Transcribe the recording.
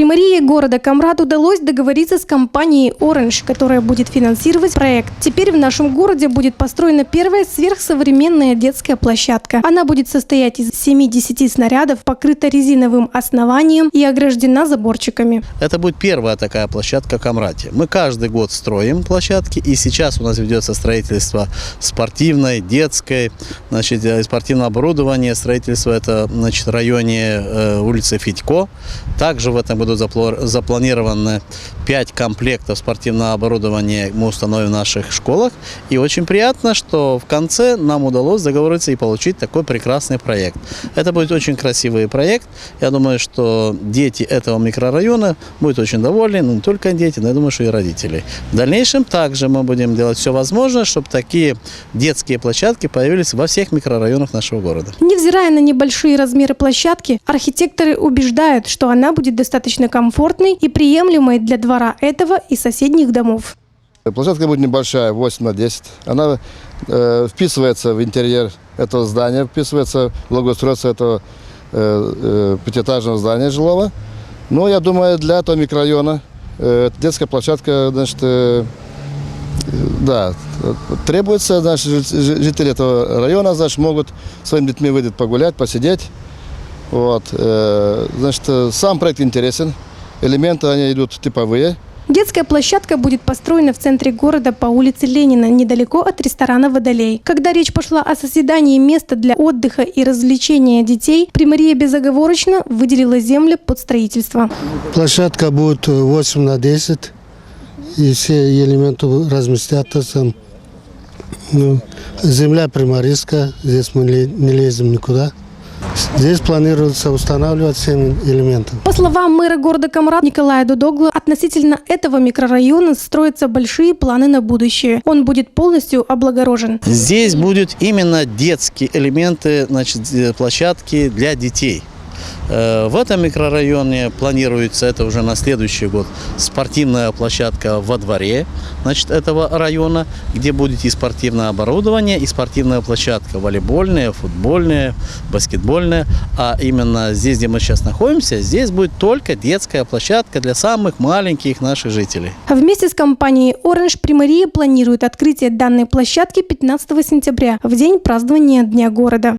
Примарии города Камрад удалось договориться с компанией Orange, которая будет финансировать проект. Теперь в нашем городе будет построена первая сверхсовременная детская площадка. Она будет состоять из 70 снарядов, покрыта резиновым основанием и ограждена заборчиками. Это будет первая такая площадка в Камраде. Мы каждый год строим площадки, и сейчас у нас ведется строительство спортивной, детской, спортивное оборудование. Строительство это в районе улицы Федько. Также в этом году запланировано 5 комплектов спортивного оборудования мы установим в наших школах. И очень приятно, что в конце нам удалось договориться и получить такой прекрасный проект. Это будет очень красивый проект. Я думаю, что дети этого микрорайона будут очень довольны, но не только дети, но я думаю, что и родители. В дальнейшем также мы будем делать все возможное, чтобы такие детские площадки появились во всех микрорайонах нашего города. Невзирая на небольшие размеры площадки, архитекторы убеждают, что она будет достаточно комфортной и приемлемой для двора этого и соседних домов. Площадка будет небольшая, 8 на 10. Она вписывается в интерьер этого здания, вписывается в благоустройство этого пятиэтажного здания жилого. Но я думаю, для этого микрорайона детская площадка, требуется. Жители этого района, могут своими детьми выйти погулять, посидеть. Сам проект интересен. Элементы они идут типовые. Детская площадка будет построена в центре города по улице Ленина, недалеко от ресторана «Водолей». Когда речь пошла о созидании места для отдыха и развлечения детей, Примария безоговорочно выделила землю под строительство. Площадка будет 8 на 10, и все элементы разместятся там. Земля примарийская, здесь мы не лезем никуда. Здесь планируется устанавливать 7 элементов. По словам мэра города Камрад Николая Дудогла, относительно этого микрорайона строятся большие планы на будущее. Он будет полностью облагорожен. Здесь будут именно детские элементы, площадки для детей. В этом микрорайоне планируется, это уже на следующий год, спортивная площадка во дворе этого района, где будет и спортивное оборудование, и спортивная площадка волейбольная, футбольная, баскетбольная. А именно здесь, где мы сейчас находимся, здесь будет только детская площадка для самых маленьких наших жителей. Вместе с компанией Orange Примария планирует открытие данной площадки 15 сентября, в день празднования Дня города.